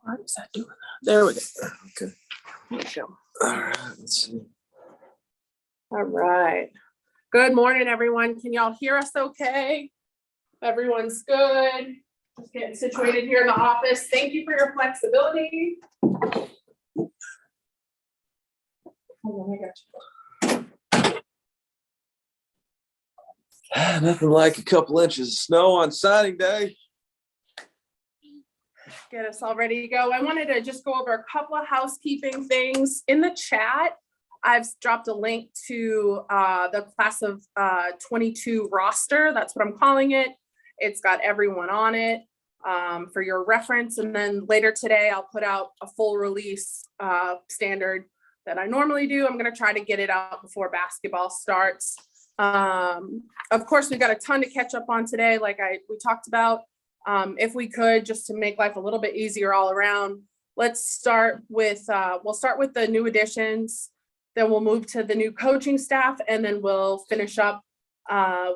Why is that doing that? There we go. Okay. There we go. All right. Let's see. All right. Good morning, everyone. Can y'all hear us okay? Everyone's good. Just getting situated here in the office. Thank you for your flexibility. Hold on, I got you. Nothing like a couple inches of snow on signing day. Get us all ready to go. I wanted to just go over a couple of housekeeping things in the chat. I've dropped a link to the class of 22 roster. That's what I'm calling it. It's got everyone on it for your reference. And then later today, I'll put out a full release standard that I normally do. I'm going to try to get it out before basketball starts. Of course, we've got a ton to catch up on today, like we talked about. If we could, just to make life a little bit easier all around, let's start with, we'll start with the new additions, then we'll move to the new coaching staff, and then we'll finish up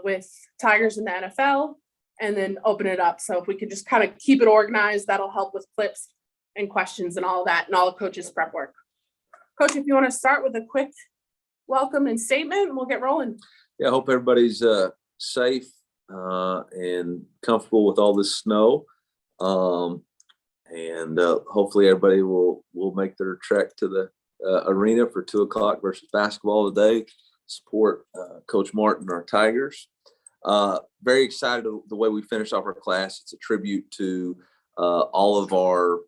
with Tigers in the NFL, and then open it up. So if we could just kind of keep it organized, that'll help with clips and questions and all that, and all the coaches' prep work. Coach, if you want to start with a quick welcome and statement, we'll get rolling. Yeah, I hope everybody's safe and comfortable with all this snow. And hopefully everybody will make their trek to the arena for 2 o'clock versus basketball today. Support Coach Martin and our Tigers. Very excited the way we finished off our class. It's a tribute to all of our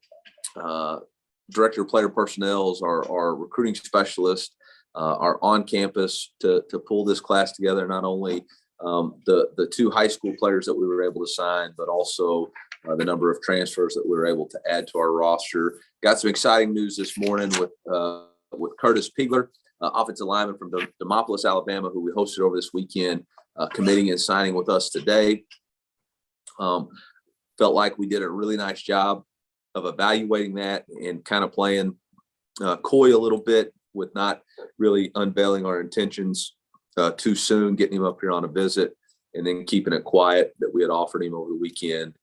director of player personnels, our recruiting specialists, our on campus to pull this class together. Not only the 2 high school players that we were able to sign, but also the number of transfers that we were able to add to our roster. Got some exciting news this morning with Curtis Pigler, offensive lineman from Demopolis, Alabama, who we hosted over this weekend, committing and signing with us today. Felt like we did a really nice job of evaluating that and kind of playing coy a little bit with not really unveiling our intentions too soon, getting him up here on a visit, and then keeping it quiet that we had offered him over the weekend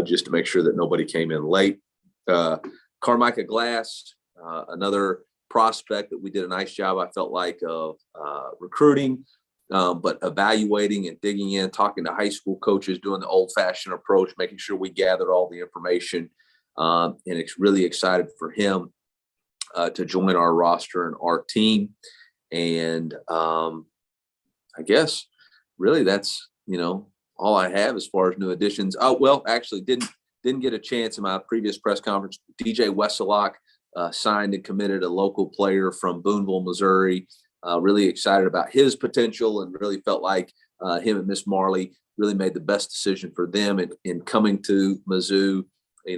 just to make sure that nobody came in late. Carmicah Glass, another prospect that we did a nice job, I felt like, of recruiting, but evaluating and digging in, talking to high school coaches, doing the old-fashioned approach, making sure we gathered all the information, and it's really excited for him to join our roster and our team. And I guess really that's, all I have as far as new additions. Oh, well, actually didn't get a chance in my previous press conference. DJ Wesselock signed and committed, a local player from Boonville, Missouri. Really excited about his potential and really felt like him and Miss Marley really made the best decision for them in coming to Mizzou.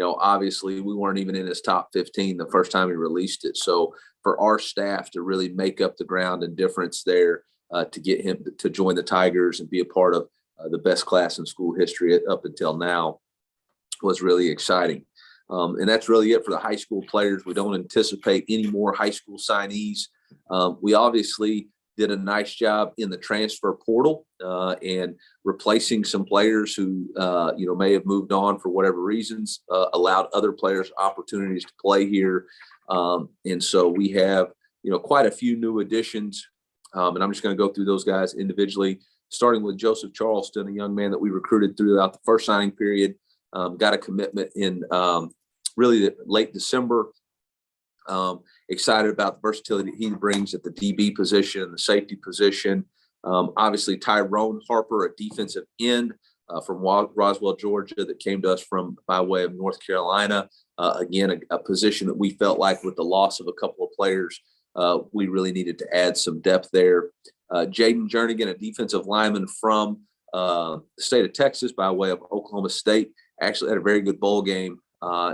Obviously we weren't even in his top 15 the first time he released it. So for our staff to really make up the ground and difference there, to get him to join the Tigers and be a part of the best class in school history up until now was really exciting. And that's really it for the high school players. We don't anticipate any more high school signees. We obviously did a nice job in the transfer portal and replacing some players who, may have moved on for whatever reasons, allowed other players opportunities to play here. And so we have, quite a few new additions. And I'm just going to go through those guys individually, starting with Joseph Charleston, a young man that we recruited throughout the first signing period. Got a commitment in really late December. Excited about the versatility that he brings at the DB position and the safety position. Obviously, Tyrone Harper, a defensive end from Roswell, Georgia, that came to us by way of North Carolina. Again, a position that we felt like with the loss of a couple of players, we really needed to add some depth there. Jaden Jernigan, a defensive lineman from the state of Texas by way of Oklahoma State, actually had a very good bowl game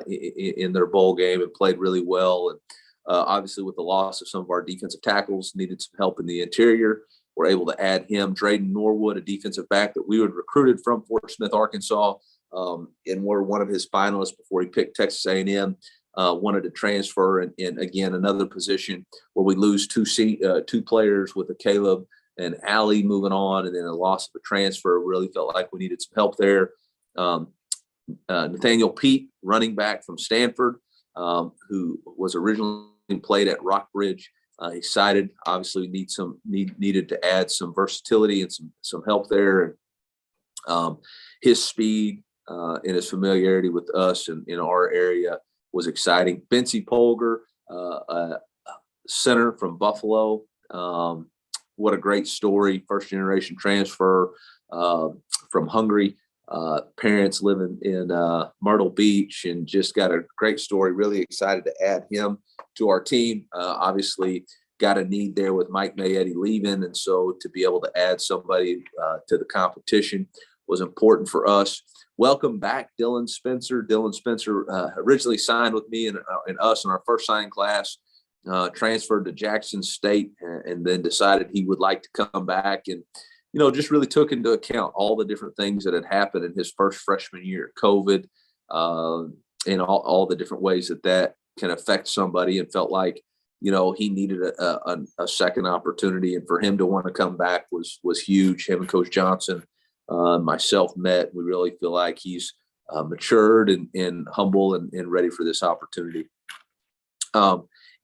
in their bowl game and played really well. And obviously with the loss of some of our defensive tackles, needed some help in the interior. We're able to add him. Drayden Norwood, a defensive back that we had recruited from Fort Smith, Arkansas, and were one of his finalists before he picked Texas A&M. Wanted to transfer, and again, another position where we lose two players with a Caleb and Allie moving on, and then a loss of a transfer. Really felt like we needed some help there. Nathaniel Pete, running back from Stanford, who was originally played at Rockbridge. Excited, obviously needed to add some versatility and some help there. And his speed and his familiarity with us and in our area was exciting. Bency Polgar, center from Buffalo. What a great story. First generation transfer from Hungary. Parents living in Myrtle Beach, and just got a great story. Really excited to add him to our team. Obviously got a need there with Mike Mayetti leaving. And so to be able to add somebody to the competition was important for us. Welcome back, Dylan Spencer. Dylan Spencer originally signed with me and us in our first signing class, transferred to Jackson State, and then decided he would like to come back, and just really took into account all the different things that had happened in his first freshman year, COVID, and all the different ways that can affect somebody, and felt like, he needed a second opportunity. And for him to want to come back was huge. Him and Coach Johnson, myself met. We really feel like he's matured and humble and ready for this opportunity.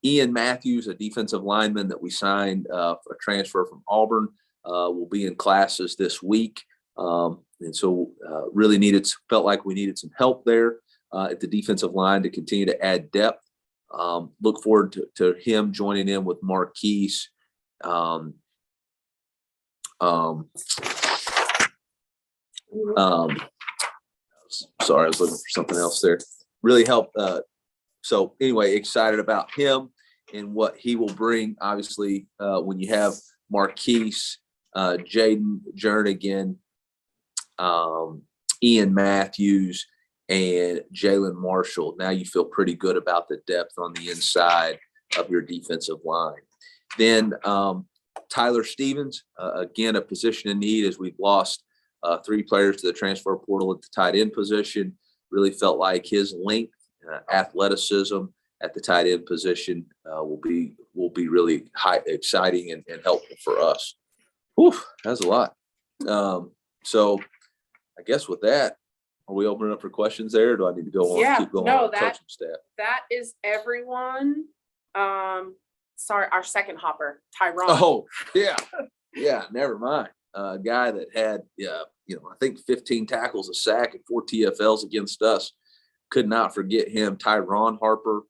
Ian Matthews, a defensive lineman that we signed for a transfer from Auburn, will be in classes this week. And so really felt like we needed some help there at the defensive line to continue to add depth. Look forward to him joining in with Marquise. Sorry, I was looking for something else there. Really helped. So anyway, excited about him and what he will bring. Obviously, when you have Marquise, Jaden Jernigan, Ian Matthews, and Jalen Marshall, now you feel pretty good about the depth on the inside of your defensive line. Then Tyler Stevens, again, a position in need, as we've lost 3 players to the transfer portal at the tight end position. Really felt like his length, athleticism at the tight end position will be really exciting and helpful for us. Whew, that's a lot. So I guess with that, are we opening up for questions there? Or do I need to go on? Yeah, keep going no, on coaching staff? That is everyone. Sorry, our second hopper, Tyrone. Oh, yeah. Yeah, never mind. A guy that had, I think 15 tackles, a sack, and 4 TFLs against us. Could not forget him. Tyrone Hopper,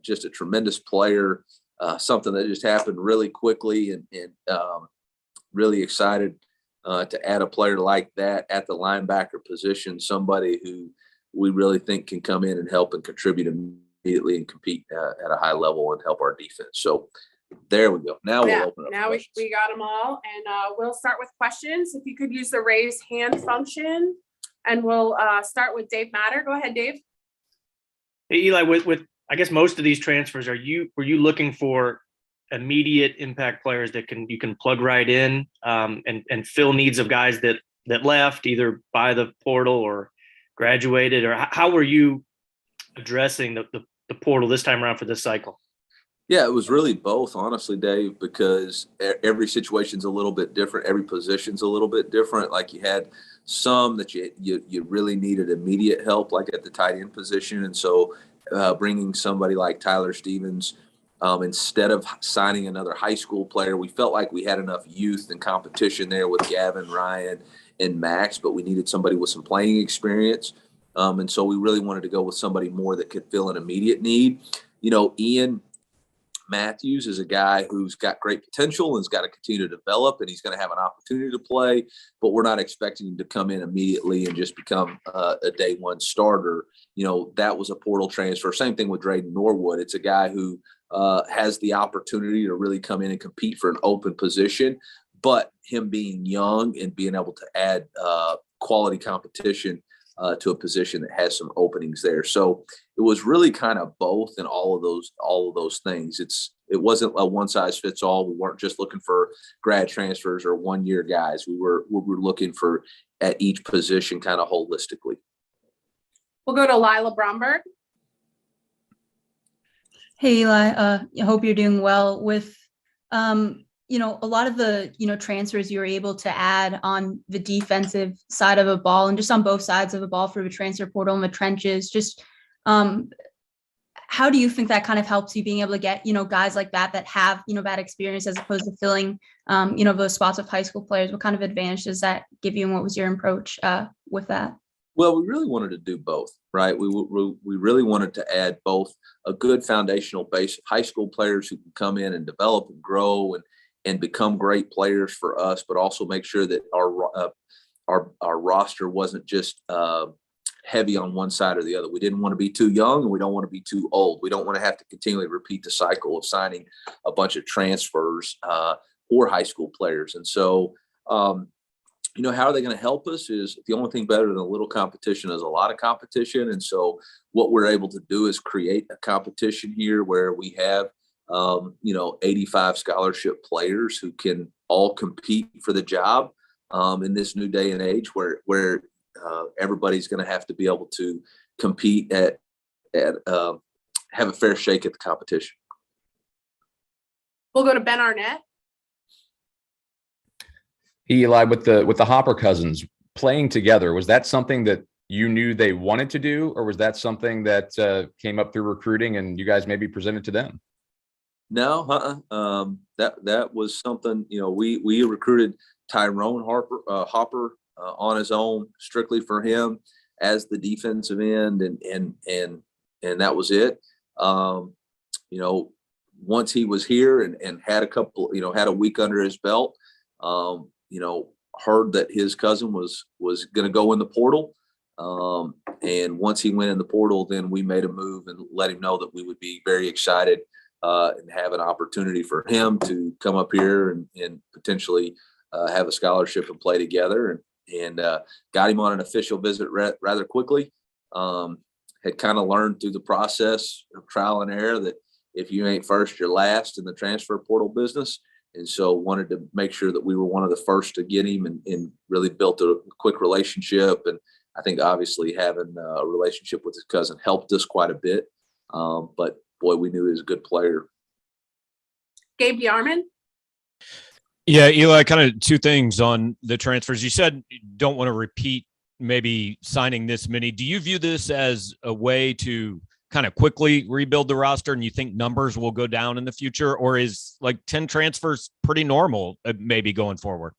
just a tremendous player. Something that just happened really quickly, and really excited to add a player like that at the linebacker position, somebody who we really think can come in and help and contribute immediately and compete at a high level and help our defense. So there we go. Now we'll open up. Now we got them all, and we'll start with questions. If you could use the raise hand function, and we'll start with Dave Matter. Go ahead, Dave. Hey, Eli, with I guess most of these transfers, were you looking for immediate impact players that you can plug right in and fill needs of guys that left either by the portal or graduated, or how were you addressing the portal this time around for this cycle? Yeah, it was really both, honestly, Dave, because every situation's a little bit different. Every position's a little bit different. Like, you had some that you really needed immediate help, like at the tight end position. And so bringing somebody like Tyler Stevens, instead of signing another high school player, we felt like we had enough youth and competition there with Gavin, Ryan, and Max, but we needed somebody with some playing experience. And so we really wanted to go with somebody more that could fill an immediate need. Ian Matthews is a guy who's got great potential and has got to continue to develop, and he's going to have an opportunity to play, but we're not expecting him to come in immediately and just become a day one starter. That was a portal transfer. Same thing with Drayden Norwood. It's a guy who has the opportunity to really come in and compete for an open position, but him being young and being able to add quality competition to a position that has some openings there. So it was really kind of both in all of those things. It wasn't a one size fits all. We weren't just looking for grad transfers or 1 year guys. We were looking for at each position kind of holistically. We'll go to Lila Bromberg. Hey, Eli, I hope you're doing well. With, a lot of the, transfers you were able to add on the defensive side of a ball and just on both sides of the ball for the transfer portal and the trenches. Just How do you think that kind of helps you being able to get, guys like that have, bad experience as opposed to filling, those spots with high school players? What kind of advantage does that give you, and what was your approach with that? Well, we really wanted to do both, right? We really wanted to add both a good foundational base of high school players who can come in and develop and grow and become great players for us, but also make sure that our roster wasn't just heavy on one side or the other. We didn't want to be too young, and we don't want to be too old. We don't want to have to continually repeat the cycle of signing a bunch of transfers or high school players. And so, how are they going to help us? Is the only thing better than a little competition is a lot of competition. And so what we're able to do is create a competition here where we have, 85 scholarship players who can all compete for the job in this new day and age where everybody's going to have to be able to compete at have a fair shake at the competition. We'll go to Ben Arnett. Eli, with the Hopper cousins playing together, was that something that you knew they wanted to do, or was that something that came up through recruiting and you guys maybe presented to them? No, that was something, we recruited Tyrone Hopper on his own, strictly for him as the defensive end, and that was it. Once he was here and had had a week under his belt, heard that his cousin was going to go in the portal. And once he went in the portal, then we made a move and let him know that we would be very excited and have an opportunity for him to come up here and potentially have a scholarship and play together. And got him on an official visit rather quickly. Had kind of learned through the process of trial and error that if you ain't first, you're last in the transfer portal business. And so wanted to make sure that we were one of the first to get him and really built a quick relationship. And I think obviously having a relationship with his cousin helped us quite a bit. But boy, we knew he was a good player. Gabe Yarman. Yeah, Eli, kind of two things on the transfers. You said you don't want to repeat maybe signing this many. Do you view this as a way to kind of quickly rebuild the roster, and you think numbers will go down in the future, or is like 10 transfers pretty normal maybe going forward?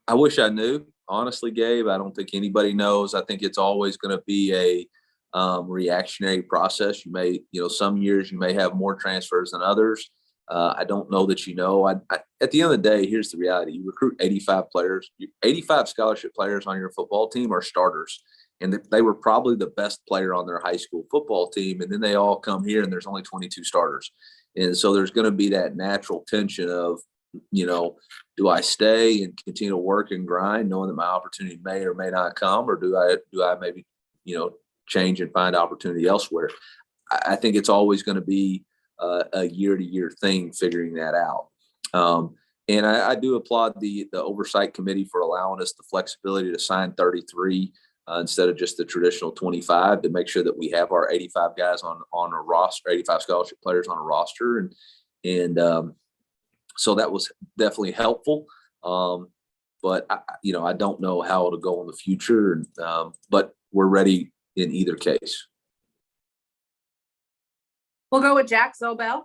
I wish I knew, honestly, Gabe. I don't think anybody knows. I think it's always going to be a reactionary process. You may, some years you may have more transfers than others. I don't know that at the end of the day, here's the reality. You recruit 85 players. 85 scholarship players on your football team are starters. And they were probably the best player on their high school football team. And then they all come here and there's only 22 starters. And so there's going to be that natural tension of, do I stay and continue to work and grind knowing that my opportunity may or may not come, or do I maybe, change and find opportunity elsewhere? I think it's always going to be a year-to-year thing figuring that out. And I do applaud the oversight committee for allowing us the flexibility to sign 33 instead of just the traditional 25, to make sure that we have our 85 guys on a roster, 85 scholarship players on a roster. And so that was definitely helpful. But I don't know how it'll go in the future. But we're ready in either case. We'll go with Jack Zobel.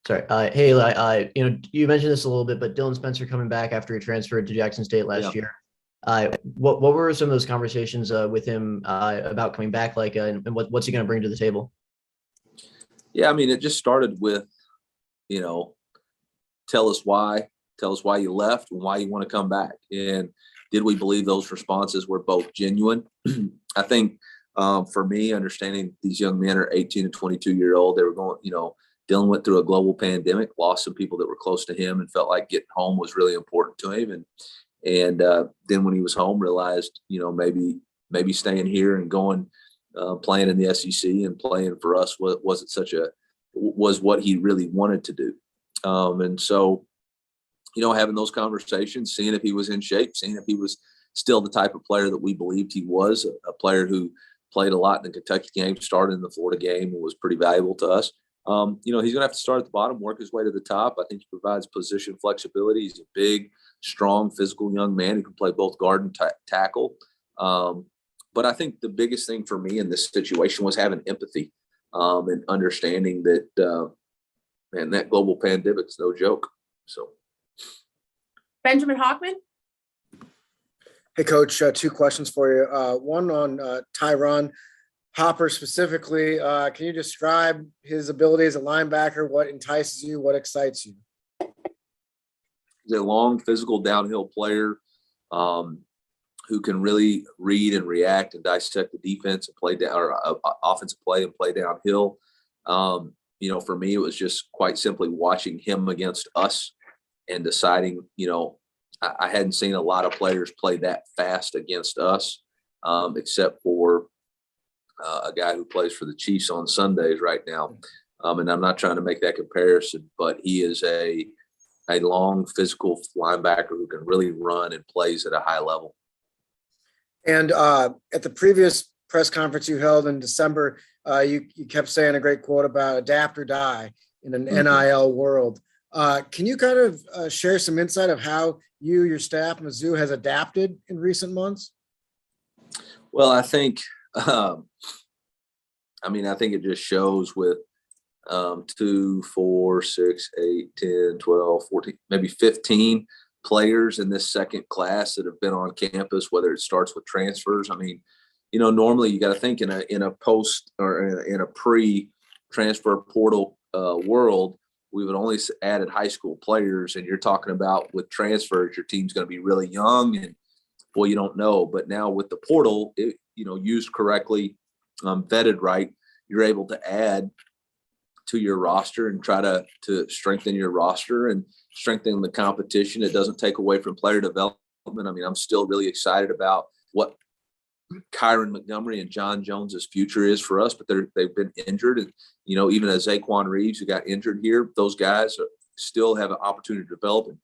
Sorry. Hey, Eli, you mentioned this a little bit, but Dylan Spencer coming back after he transferred to Jackson State last year. What were some of those conversations with him about coming back like, and what's he going to bring to the table? Yeah, I mean, it just started with, tell us why you left and why you want to come back. And did we believe those responses were both genuine? I think for me, understanding these young men are 18 and 22-year-old, they were going, Dylan went through a global pandemic, lost some people that were close to him, and felt like getting home was really important to him. And then when he was home, realized, maybe staying here and going, playing in the SEC and playing for us was what he really wanted to do. And so, having those conversations, seeing if he was in shape, seeing if he was still the type of player that we believed he was, a player who played a lot in the Kentucky game, started in the Florida game, and was pretty valuable to us. He's going to have to start at the bottom, work his way to the top. I think he provides position flexibility. He's a big, strong, physical young man who can play both guard and tackle. But I think the biggest thing for me in this situation was having empathy and understanding that, man, that global pandemic's no joke. So, Benjamin Hockman. Hey, Coach, two questions for you. One on Tyron Hopper specifically. Can you describe his ability as a linebacker? What entices you? What excites you? He's a long, physical downhill player who can really read and react and dissect the defense and play down or offensive play and play downhill. For me, it was just quite simply watching him against us and deciding, I hadn't seen a lot of players play that fast against us, except for a guy who plays for the Chiefs on Sundays right now. And I'm not trying to make that comparison, but he is a long physical linebacker who can really run and plays at a high level. And at the previous press conference you held in December, you kept saying a great quote about adapt or die in an NIL world. Can you kind of share some insight of how you, your staff, Mizzou has adapted in recent months? Well, I think, I think it just shows with 2, 4, 6, 8, 10, 12, 14, maybe 15 players in this second class that have been on campus, whether it starts with transfers. Normally you got to think in a post or in a pre-transfer portal world, we would only added high school players, and you're talking about with transfers, your team's going to be really young, and well, you don't know. But now with the portal, used correctly, vetted right, you're able to add to your roster and try to strengthen your roster and strengthen the competition. It doesn't take away from player development. I'm still really excited about what Kyron Montgomery and John Jones's future is for us, but they've been injured. And, even as Zaquan Reeves, who got injured here, those guys still have an opportunity to develop and,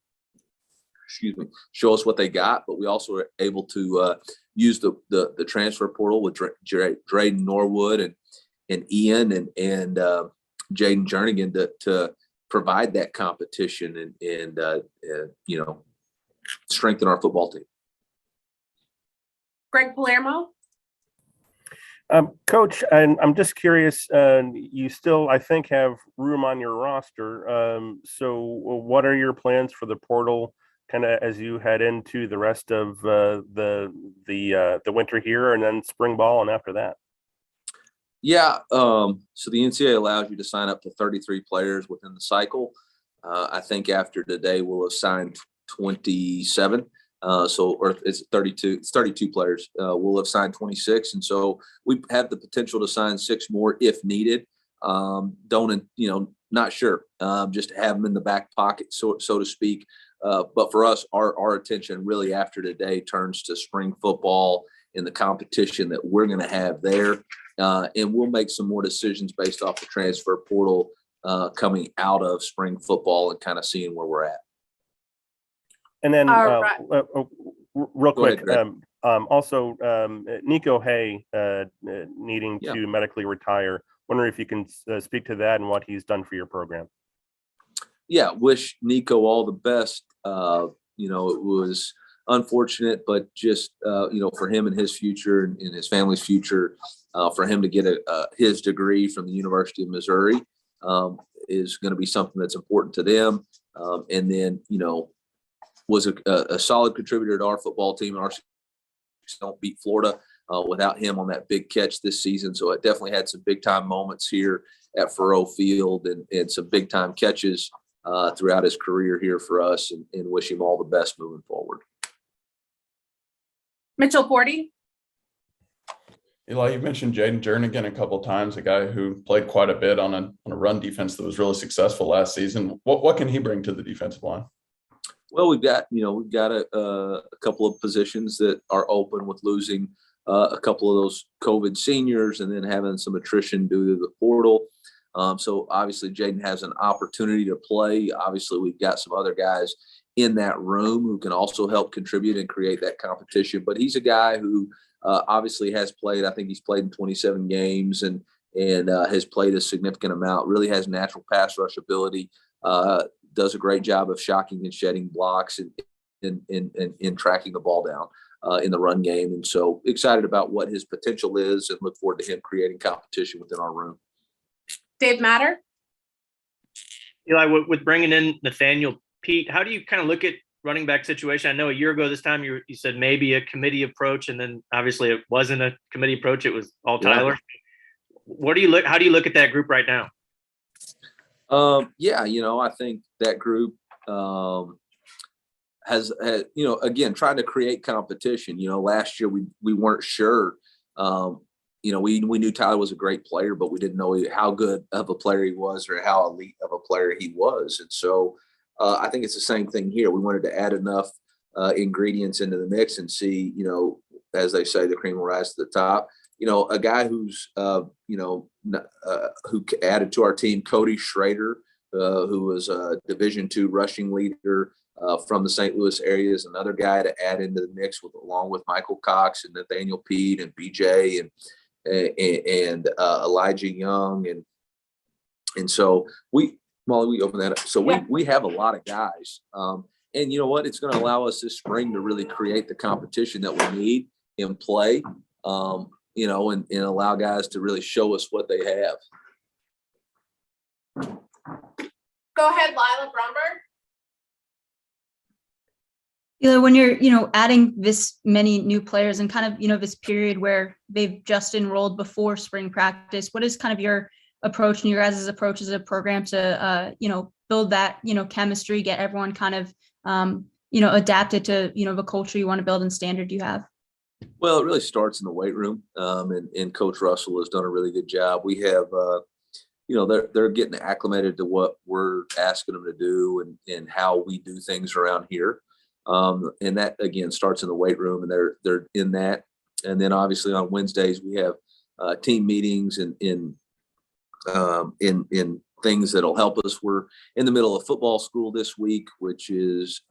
show us what they got. But we also are able to use the transfer portal with Drayden Norwood and Ian and Jaden Jernigan to provide that competition and strengthen our football team. Greg Palermo. Coach, and I'm just curious, you still, I think, have room on your roster. So what are your plans for the portal kind of as you head into the rest of the winter here and then spring ball and after that? Yeah. So the NCAA allows you to sign up to 33 players within the cycle. I think after today, we'll have signed 27. Or it's 32. It's 32 players. We'll have signed 26, and so we have the potential to sign 6 more if needed. Not sure. Just have them in the back pocket, so to speak. But for us, our attention really after today turns to spring football and the competition that we're going to have there, and we'll make some more decisions based off the transfer portal coming out of spring football and kind of seeing where we're at. And then real quick, ahead, also Nico Hay needing to medically retire. Wondering if you can speak to that and what he's done for your program. Yeah, wish Nico all the best. It was unfortunate, but just for him and his future and his family's future, for him to get his degree from the University of Missouri is going to be something that's important to them. And then was a solid contributor to our football team. Our don't beat Florida without him on that big catch this season. So it definitely had some big time moments here at Faurot Field and some big time catches throughout his career here for us, and wish him all the best moving forward. Mitchell Porty. Eli, you mentioned Jaden Jernigan a couple of times, a guy who played quite a bit on a run defense that was really successful last season. What can he bring to the defensive line? Well, we've got a couple of positions that are open with losing a couple of those COVID seniors and then having some attrition due to the portal. So obviously Jaden has an opportunity to play. Obviously we've got some other guys in that room who can also help contribute and create that competition. But he's a guy who obviously has played. I think he's played in 27 games and has played a significant amount, really has natural pass rush ability, does a great job of shocking and shedding blocks and tracking the ball down. in the run game. And so excited about what his potential is and look forward to him creating competition within our room. Dave Matter. Eli, with bringing in Nathaniel Pete, how do you kind of look at running back situation? I know a year ago this time you said maybe a committee approach, and then obviously it wasn't a committee approach. It was all Tyler. Yeah. How do you look at that group right now? Yeah, I think that group has, again, trying to create competition. Last year we weren't sure. We knew Tyler was a great player, but we didn't know how good of a player he was or how elite of a player he was. And so I think it's the same thing here. We wanted to add enough ingredients into the mix and see, as they say, the cream will rise to the top. A guy who's, who added to our team, Cody Schrader, who was a Division II rushing leader from the St. Louis area, is another guy to add into the mix along with Michael Cox and Nathaniel Pete and BJ and Elijah Young. And so Molly, we open that up. So we have a lot of guys. And you know what? It's going to allow us this spring to really create the competition that we need in play, and allow guys to really show us what they have. Go ahead, Lila Brumberg. When you're, adding this many new players and kind of, this period where they've just enrolled before spring practice, what is kind of your approach and your guys' approach as a program to, build that, chemistry, get everyone kind of, adapted to, the culture you want to build and standard you have? Well, it really starts in the weight room. And Coach Russell has done a really good job. We have, they're getting acclimated to what we're asking them to do and how we do things around here. And that again starts in the weight room, and they're in that. And then obviously on Wednesdays we have team meetings and in things that'll help us. We're in the middle of football school this week, which is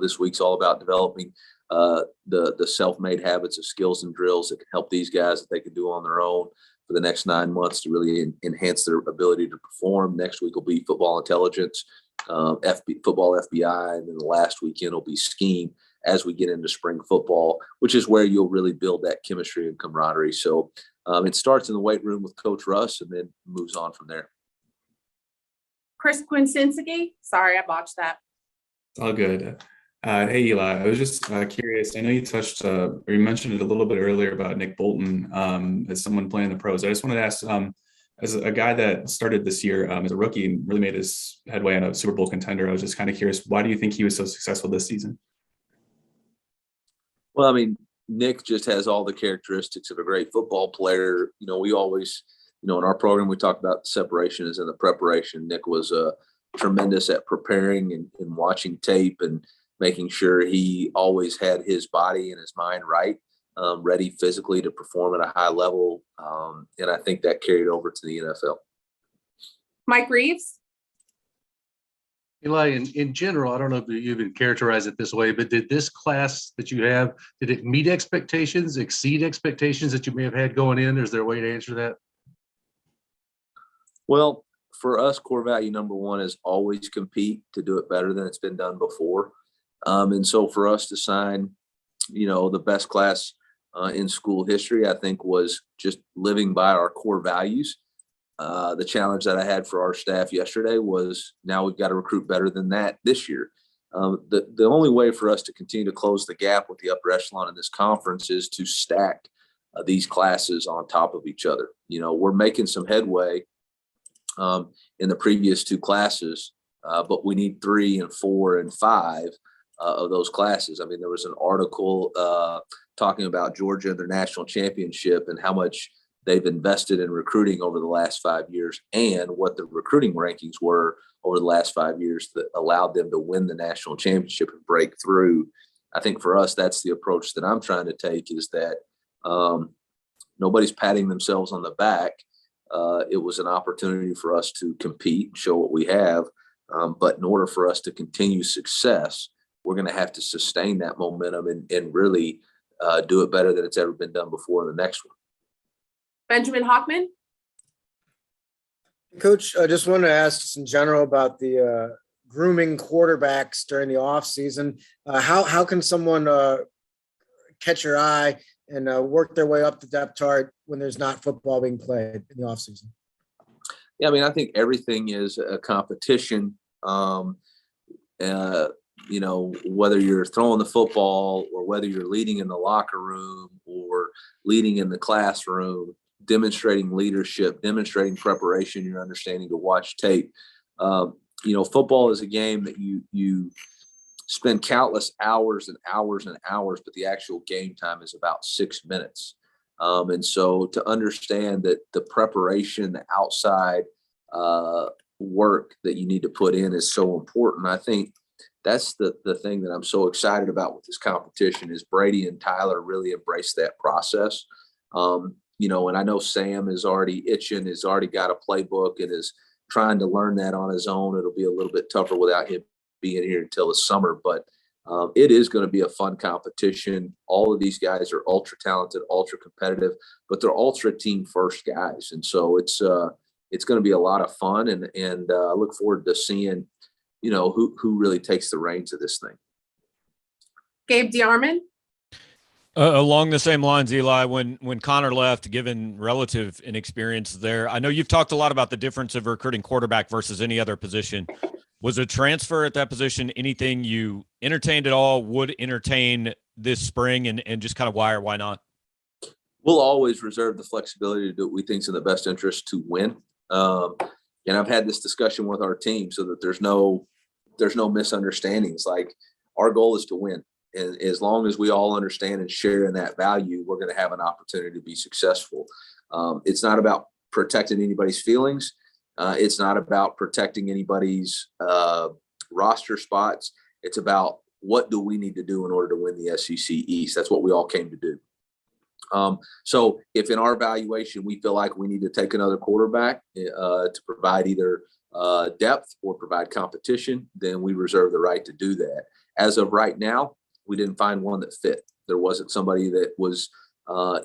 this week's all about developing the self-made habits of skills and drills that can help these guys that they can do on their own for the next 9 months to really enhance their ability to perform. Next week will be football intelligence, football FBI, and then the last weekend will be scheme as we get into spring football, which is where you'll really build that chemistry and camaraderie. So it starts in the weight room with Coach Russ and then moves on from there. Chris Quincinski. Sorry, I botched that. It's all good. Hey, Eli, I was just curious. I know you touched, or you mentioned it a little bit earlier about Nick Bolton as someone playing the pros. I just wanted to ask, as a guy that started this year as a rookie and really made his headway on a Super Bowl contender, I was just kind of curious, why do you think he was so successful this season? Well, I mean, Nick just has all the characteristics of a great football player. We always, in our program, we talk about the separation is in the preparation. Nick was tremendous at preparing and watching tape and making sure he always had his body and his mind right, ready physically to perform at a high level. And I think that carried over to the NFL. Mike Reeves. Eli, in general, I don't know if you even characterize it this way, but did this class that you have, did it meet expectations, exceed expectations that you may have had going in? Is there a way to answer that? Well, for us, core value number one is always compete to do it better than it's been done before. And so for us to sign, the best class in school history, I think was just living by our core values. The challenge that I had for our staff yesterday was now we've got to recruit better than that this year. The only way for us to continue to close the gap with the upper echelon in this conference is to stack these classes on top of each other. We're making some headway in the previous two classes, but we need 3 and 4 and 5 of those classes. I mean, there was an article talking about Georgia and their national championship and how much they've invested in recruiting over the last 5 years and what the recruiting rankings were over the last 5 years that allowed them to win the national championship and break through. I think for us, that's the approach that I'm trying to take, is that nobody's patting themselves on the back. It was an opportunity for us to compete and show what we have. But in order for us to continue success, we're going to have to sustain that momentum and really do it better than it's ever been done before in the next one. Benjamin Hockman. Coach, I just wanted to ask just in general about the grooming quarterbacks during the off season. How can someone catch your eye and work their way up the depth chart when there's not football being played in the offseason? Yeah, I mean, I think everything is a competition. You know, whether you're throwing the football or whether you're leading in the locker room or leading in the classroom, demonstrating leadership, demonstrating preparation, your understanding to watch tape. You know, football is a game that you spend countless hours and hours and hours, but the actual game time is about 6 minutes. And so to understand that the preparation, the outside work that you need to put in is so important. I think that's the thing that I'm so excited about with this competition is Brady and Tyler really embrace that process. You know, and I know Sam is already itching, has already got a playbook and is trying to learn that on his own. It'll be a little bit tougher without him being here until the summer, but it is going to be a fun competition. All of these guys are ultra talented, ultra competitive, but they're ultra team first guys. And so it's going to be a lot of fun. And I look forward to seeing, you know, who really takes the reins of this thing. Gabe DeArmond. Along the same lines, Eli, when Connor left, given relative inexperience there, I know you've talked a lot about the difference of recruiting quarterback versus any other position. Was a transfer at that position anything you entertained at all, would entertain this spring, and just kind of why or why not? We'll always reserve the flexibility to do what we think is in the best interest to win. And I've had this discussion with our team so that there's no misunderstandings. Like, our goal is to win. And as long as we all understand and share in that value, we're going to have an opportunity to be successful. It's not about protecting anybody's feelings. It's not about protecting anybody's roster spots. It's about what do we need to do in order to win the SEC East. That's what we all came to do. So if in our evaluation we feel like we need to take another quarterback to provide either depth or provide competition, then we reserve the right to do that. As of right now, we didn't find one that fit. There wasn't somebody that was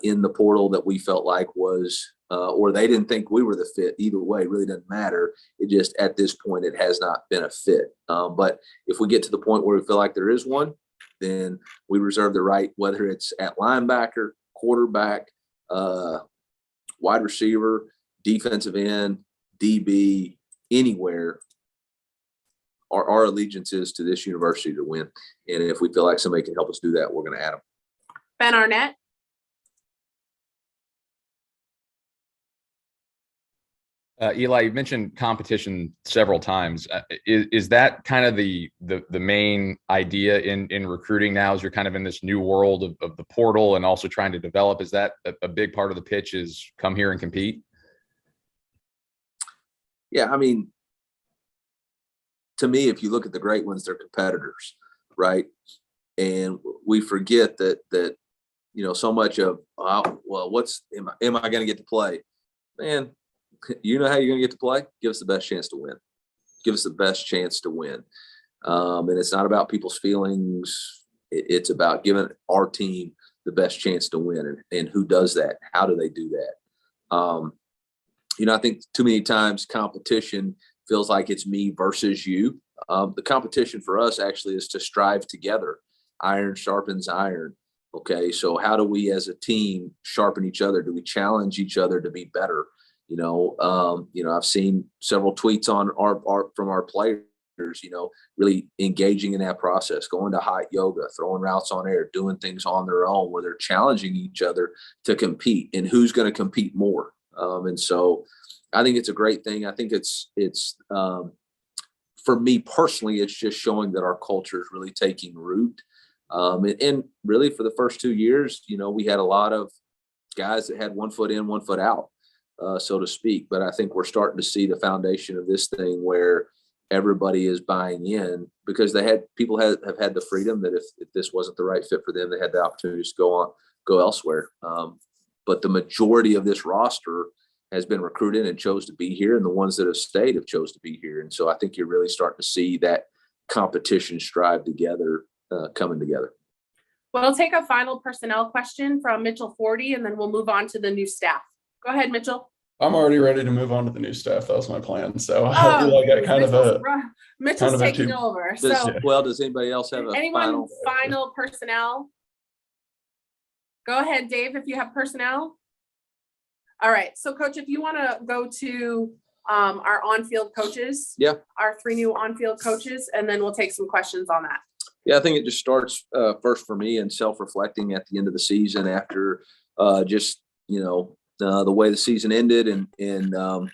in the portal that we felt like was, or they didn't think we were the fit. Either way, it really doesn't matter. It just, at this point, it has not been a fit. But if we get to the point where we feel like there is one, then we reserve the right, whether it's at linebacker, quarterback, wide receiver, defensive end, DB, anywhere. Our allegiance is to this university to win. And if we feel like somebody can help us do that, we're going to add them. Ben Arnett. Eli, you mentioned competition several times. Is that kind of the main idea in recruiting now, as you're kind of in this new world of the portal and also trying to develop? Is that a big part of the pitch, is come here and compete? Yeah, I mean, to me, if you look at the great ones, they're competitors, right? And we forget that you know, so much of, well, am I going to get to play? Man, you know how you're going to get to play? Give us the best chance to win. Give us the best chance to win. And it's not about people's feelings. It's about giving our team the best chance to win. And who does that? How do they do that? You know, I think too many times competition feels like it's me versus you. The competition for us actually is to strive together. Iron sharpens iron. Okay, so how do we as a team sharpen each other? Do we challenge each other to be better? You know, I've seen several tweets on from our players, you know, really engaging in that process, going to hot yoga, throwing routes on air, doing things on their own where they're challenging each other to compete, and who's going to compete more. And so I think it's a great thing. I think it's for me personally, it's just showing that our culture is really taking root. And really for the first 2 years, you know, we had a lot of guys that had 1 foot in, 1 foot out, so to speak. But I think we're starting to see the foundation of this thing where everybody is buying in, because people have had the freedom that if this wasn't the right fit for them, they had the opportunity to go elsewhere. But the majority of this roster has been recruited and chose to be here, and the ones that have stayed have chose to be here. And so I think you're really starting to see that competition strive together, coming together. We'll take a final personnel question from Mitchell Forty, and then we'll move on to the new staff. Go ahead, Mitchell. I'm already ready to move on to the new staff. That was my plan. So I got Mitchell's taking over. Does anybody else have a anyone final personnel? Go ahead, Dave, if you have personnel. All right, so Coach, if you want to go to our on-field coaches. Yeah. Our 3 new on-field coaches, and then we'll take some questions on that. Yeah, I think it just starts first for me and self-reflecting at the end of the season after just, the way the season ended and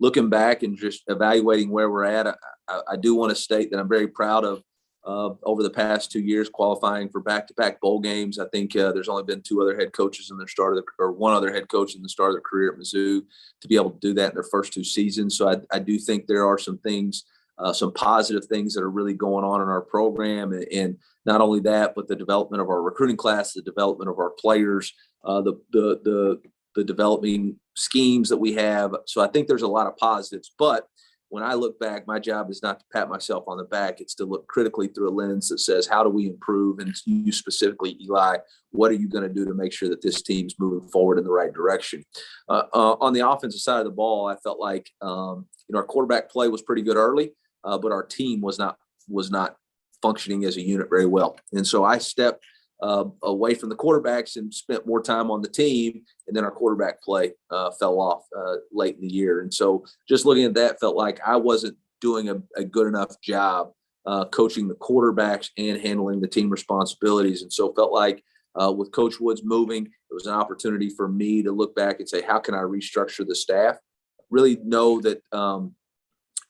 looking back and just evaluating where we're at. I do want to state that I'm very proud of over the past 2 years qualifying for back-to-back bowl games. I think there's only been 2 other head coaches in their start of or 1 other head coach in the start of their career at Mizzou to be able to do that in their first 2 seasons. So I do think there are some things, some positive things that are really going on in our program, and not only that, but the development of our recruiting class, the development of our players, the developing schemes that we have. So I think there's a lot of positives, but when I look back, my job is not to pat myself on the back. It's to look critically through a lens that says, how do we improve? And you specifically, Eli, what are you going to do to make sure that this team's moving forward in the right direction? On the offensive side of the ball, I felt like, our quarterback play was pretty good early, but our team was not functioning as a unit very well. And so I stepped away from the quarterbacks and spent more time on the team, and then our quarterback play fell off late in the year. And so just looking at that, felt like I wasn't doing a good enough job coaching the quarterbacks and handling the team responsibilities. And so felt like with Coach Woods moving, it was an opportunity for me to look back and say, how can I restructure the staff? Really know that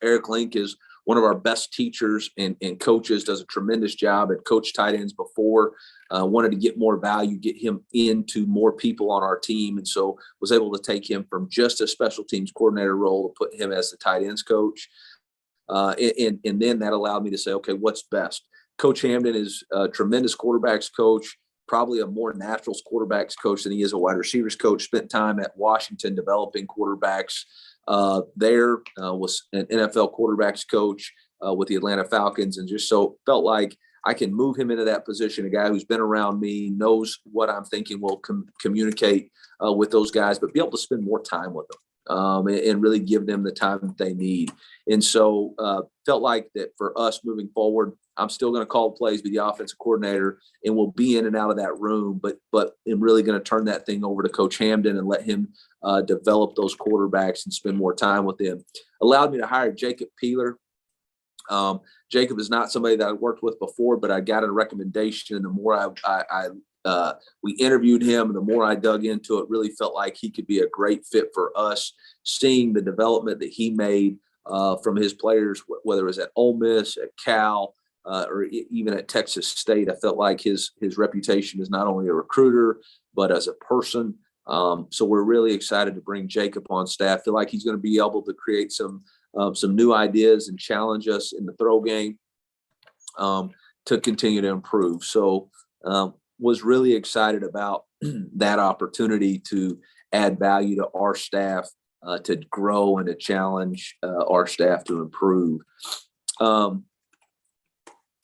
Eric Link is one of our best teachers and coaches, does a tremendous job at coach tight ends before. Wanted to get more value, get him into more people on our team. And so was able to take him from just a special teams coordinator role to put him as the tight ends coach. And then that allowed me to say, okay, what's best? Coach Hamden is a tremendous quarterbacks coach, probably a more naturals quarterbacks coach than he is a wide receivers coach. Spent time at Washington developing quarterbacks. Was an NFL quarterbacks coach with the Atlanta Falcons, and just so felt like I can move him into that position. A guy who's been around me, knows what I'm thinking, will communicate with those guys, but be able to spend more time with them and really give them the time that they need. And so felt like that for us moving forward, I'm still going to call plays, be the offensive coordinator, and we'll be in and out of that room. But I'm really going to turn that thing over to Coach Hamden and let him develop those quarterbacks and spend more time with them. Allowed me to hire Jacob Peeler. Jacob is not somebody that I worked with before, but I got a recommendation. And the more we interviewed him, and the more I dug into it, really felt like he could be a great fit for us. Seeing the development that he made from his players, whether it was at Ole Miss, at Cal, or even at Texas State, I felt like his reputation as not only a recruiter, but as a person. So we're really excited to bring Jacob on staff. Feel like he's going to be able to create some new ideas and challenge us in the throw game to continue to improve. So was really excited about that opportunity to add value to our staff, to grow and to challenge our staff to improve.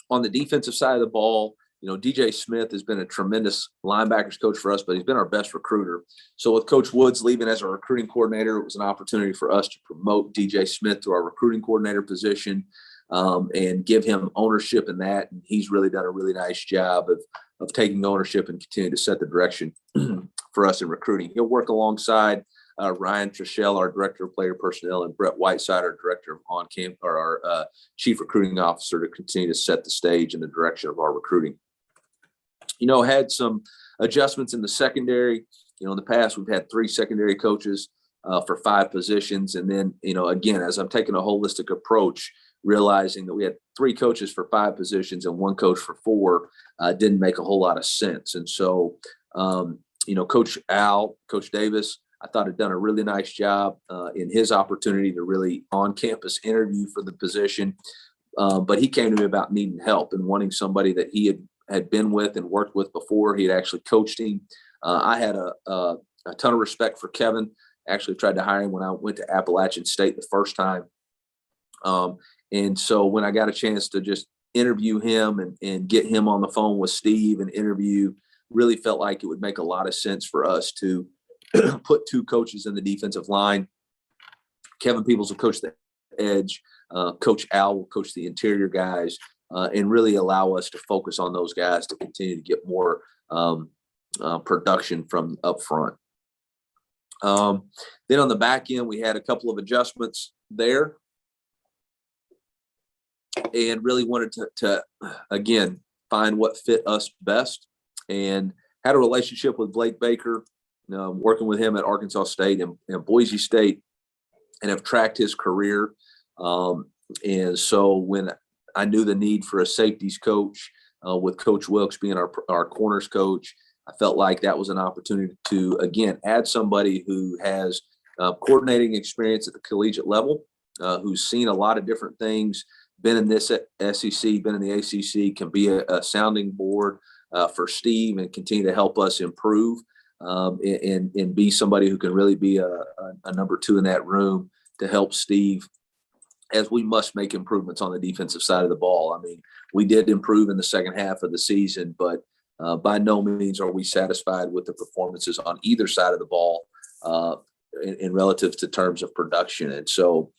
On the defensive side of the ball, DJ Smith has been a tremendous linebackers coach for us, but he's been our best recruiter. So with Coach Woods leaving as our recruiting coordinator, it was an opportunity for us to promote DJ Smith to our recruiting coordinator position and give him ownership in that. And he's really done a really nice job of taking ownership and continue to set the direction for us in recruiting. He'll work alongside Ryan Treshelle, our director of player personnel, and Brett Whiteside, our director of on-camp, or our chief recruiting officer, to continue to set the stage in the direction of our recruiting. Had some adjustments in the secondary. In the past, we've had 3 secondary coaches for 5 positions. And then, again, as I'm taking a holistic approach, realizing that we had 3 coaches for 5 positions and 1 coach for 4 didn't make a whole lot of sense. And so, Coach Davis, I thought had done a really nice job in his opportunity to really on-campus interview for the position. But he came to me about needing help and wanting somebody that he had been with and worked with before. He had actually coached him. I had a ton of respect for Kevin. Actually tried to hire him when I went to Appalachian State the first time. And so when I got a chance to just interview him and get him on the phone with Steve and interview, really felt like it would make a lot of sense for us to put 2 coaches in the defensive line. Kevin Peebles will coach the edge. Coach Al will coach the interior guys, and really allow us to focus on those guys to continue to get more production from up front. Then on the back end, we had a couple of adjustments there, and really wanted to again find what fit us best, and had a relationship with Blake Baker, working with him at Arkansas State and Boise State, and have tracked his career. And so when I knew the need for a safeties coach, with Coach Wilkes being our corners coach, I felt like that was an opportunity to, again, add somebody who has coordinating experience at the collegiate level, who's seen a lot of different things, been in this SEC, been in the ACC, can be a sounding board for Steve and continue to help us improve, and be somebody who can really be a number two in that room to help Steve, as we must make improvements on the defensive side of the ball. I mean, we did improve in the second half of the season, but by no means are we satisfied with the performances on either side of the ball in relative to terms of production. And so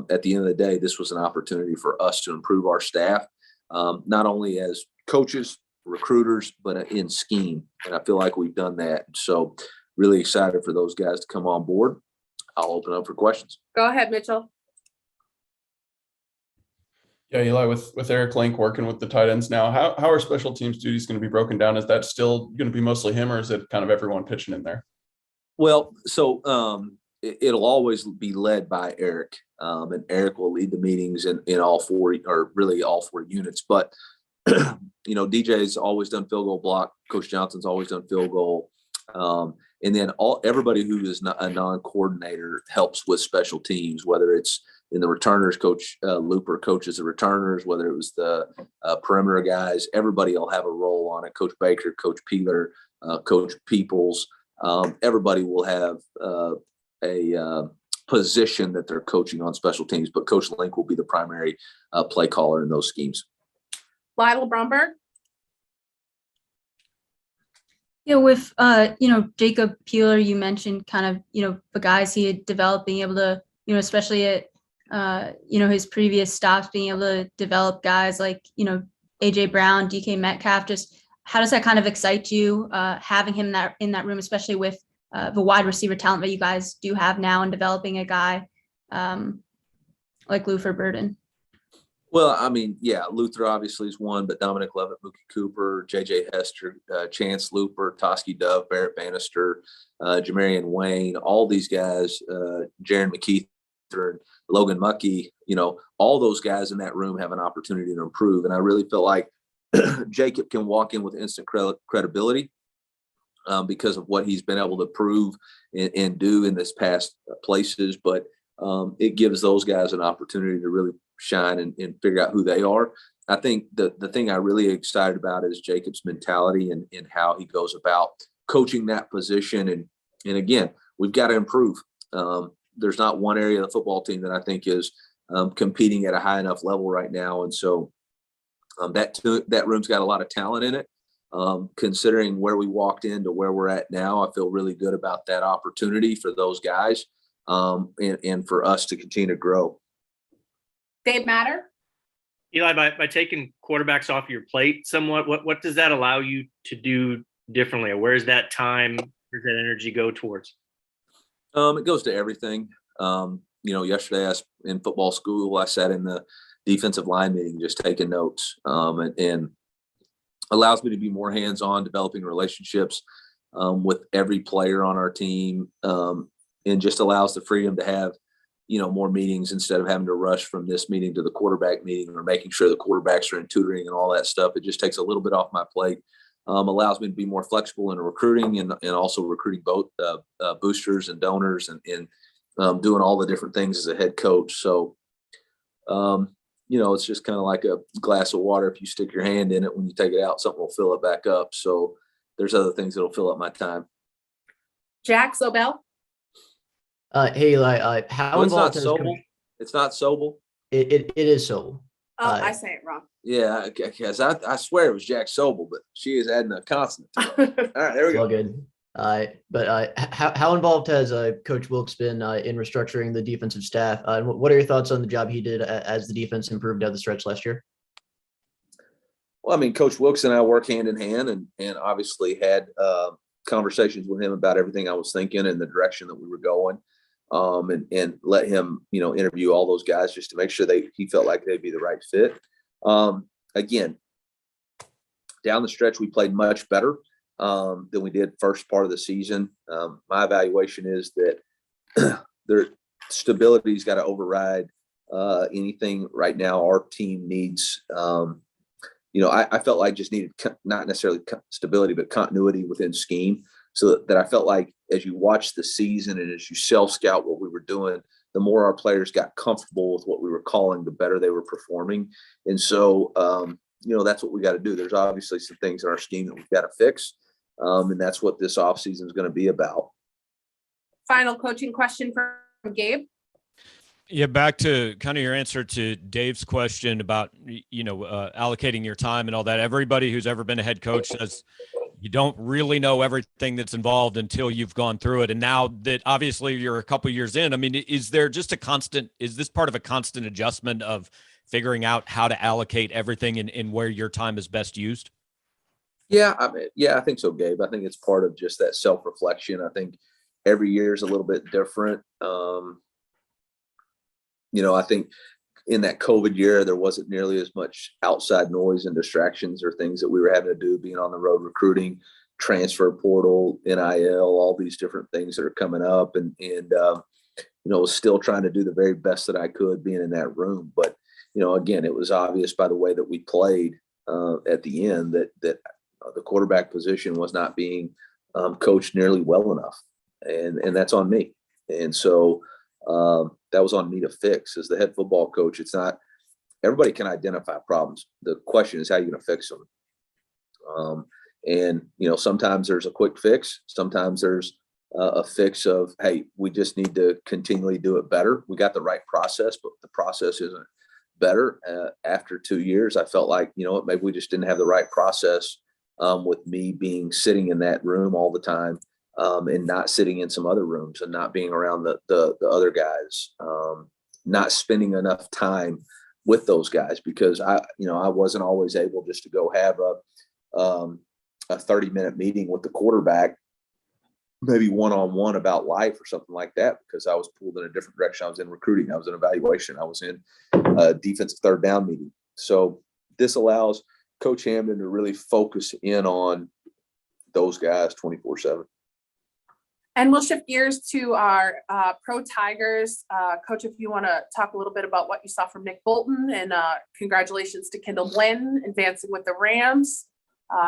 at the end of the day, this was an opportunity for us to improve our staff, not only as coaches, recruiters, but in scheme. And I feel like we've done that. So really excited for those guys to come on board. I'll open up for questions. Go ahead, Mitchell. Yeah, Eli, with Eric Link working with the tight ends now, how are special teams duties going to be broken down? Is that still going to be mostly him, or is it kind of everyone pitching in there? Well, so it'll always be led by Eric, and Eric will lead the meetings in all four, or really all four units. But DJ's always done field goal block. Coach Johnson's always done field goal, and then everybody who is not a non-coordinator helps with special teams, whether it's in the returners. Coach Looper coaches the returners, whether it was the perimeter guys. Everybody will have a role on it. Coach Baker, Coach Peeler, Coach Peoples. Everybody will have a position that they're coaching on special teams, but Coach Link will be the primary play caller in those schemes. Lyle Bromberg. Yeah, with Jacob Peeler, you mentioned kind of the guys he had developed, being able to especially at his previous stops, being able to develop guys like AJ Brown, DK Metcalf. Just how does that kind of excite you, having him in that room, especially with the wide receiver talent that you guys do have now, and developing a guy like Luther Burden? Well, I mean, yeah, Luther obviously is one, but Dominic Lovett, Mookie Cooper, JJ Hester, Chance Looper, Toski Dove, Barrett Bannister, Jamarian Wayne, all these guys, Jaron McKeith and Logan Muckey, all those guys in that room have an opportunity to improve. And I really feel like Jacob can walk in with instant credibility because of what he's been able to prove and do in this past places. But it gives those guys an opportunity to really shine and figure out who they are. I think the thing I'm really excited about is Jacob's mentality and how he goes about coaching that position. And again, we've got to improve. There's not one area of the football team that I think is competing at a high enough level right now. And so that room's got a lot of talent in it. Considering where we walked in to where we're at now, I feel really good about that opportunity for those guys and for us to continue to grow. Dave Matter. Eli, by taking quarterbacks off your plate somewhat, what does that allow you to do differently? Or where's that time, where's that energy go towards? It goes to everything. Yesterday in football school, I sat in the defensive line meeting just taking notes, and allows me to be more hands-on, developing relationships with every player on our team, and just allows the freedom to have more meetings instead of having to rush from this meeting to the quarterback meeting, or making sure the quarterbacks are in tutoring and all that stuff. It just takes a little bit off my plate. Allows me to be more flexible in recruiting and also recruiting both boosters and donors and doing all the different things as a head coach. So, it's just kind of like a glass of water. If you stick your hand in it, when you take it out, something will fill it back up. So there's other things that'll fill up my time. Jack Sobel. Hey, Eli, how involved it's not Sobel. It's not Sobel. It is Sobel. Oh, I say it wrong. Yeah, because I swear it was Jack Sobel, but she is adding a consonant to it. All right, there we go. All good. But how involved has Coach Wilkes been in restructuring the defensive staff? What are your thoughts on the job he did as the defense improved down the stretch last year? Well, I mean, Coach Wilkes and I work hand in hand, and obviously had conversations with him about everything I was thinking and the direction that we were going, and let him, interview all those guys just to make sure he felt like they'd be the right fit. Again, down the stretch, we played much better than we did first part of the season. My evaluation is that their stability's got to override anything right now. Our team needs, I felt like just needed not necessarily stability, but continuity within scheme. So that I felt like as you watch the season and as you self-scout what we were doing, the more our players got comfortable with what we were calling, the better they were performing. And so, that's what we got to do. There's obviously some things in our scheme that we've got to fix. And that's what this offseason is going to be about. Final coaching question from Gabe. Yeah, back to kind of your answer to Dave's question about, allocating your time and all that. Everybody who's ever been a head coach says you don't really know everything that's involved until you've gone through it. And now that obviously you're a couple years in, I mean, is this part of a constant adjustment of figuring out how to allocate everything and where your time is best used? Yeah, I think so, Gabe. I think it's part of just that self-reflection. I think every year is a little bit different. I think in that COVID year, there wasn't nearly as much outside noise and distractions or things that we were having to do, being on the road recruiting, transfer portal, NIL, all these different things that are coming up. And was still trying to do the very best that I could being in that room. But, again, it was obvious by the way that we played at the end that the quarterback position was not being coached nearly well enough. And that's on me. And so that was on me to fix as the head football coach. It's not, everybody can identify problems. The question is how you're going to fix them. Sometimes there's a quick fix. Sometimes there's a fix of, hey, we just need to continually do it better. We got the right process, but the process isn't better. After 2 years, I felt like, maybe we just didn't have the right process with me sitting in that room all the time. And not sitting in some other rooms and not being around the other guys, not spending enough time with those guys because I wasn't always able just to go have a 30-minute meeting with the quarterback, maybe one-on-one about life or something like that, because I was pulled in a different direction. I was in recruiting. I was in evaluation. I was in a defensive third down meeting. So this allows Coach Hamden to really focus in on those guys 24/7. And we'll shift gears to our Pro Tigers. Coach, if you want to talk a little bit about what you saw from Nick Bolton, and congratulations to Kendall Blanton advancing with the Rams.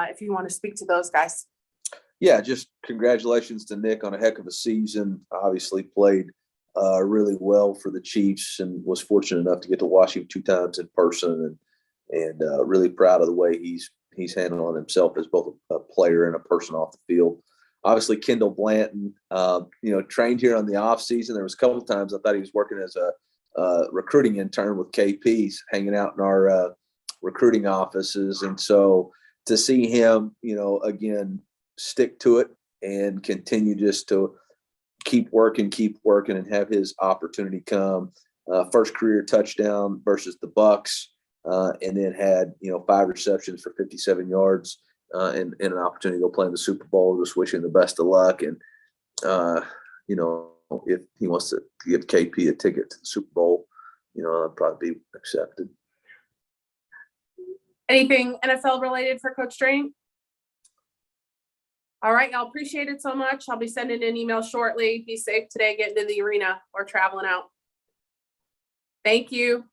If you want to speak to those guys. Yeah, just congratulations to Nick on a heck of a season. Obviously played really well for the Chiefs and was fortunate enough to get to watch him 2 times in person, and really proud of the way he's handling himself as both a player and a person off the field. Obviously, Kendall Blanton, trained here on the off season. There was a couple of times I thought he was working as a recruiting intern with KP's, hanging out in our recruiting offices. And so to see him, again, stick to it and continue just to keep working and have his opportunity come. First career touchdown versus the Bucs, and then had 5 receptions for 57 yards. And an opportunity to go play in the Super Bowl. Just wishing the best of luck. And, if he wants to give KP a ticket to the Super Bowl, I'd probably be accepted. Anything NFL related for Coach Drain? All right, y'all, appreciate it so much. I'll be sending an email shortly. Be safe today, getting to the arena or traveling out. Thank you.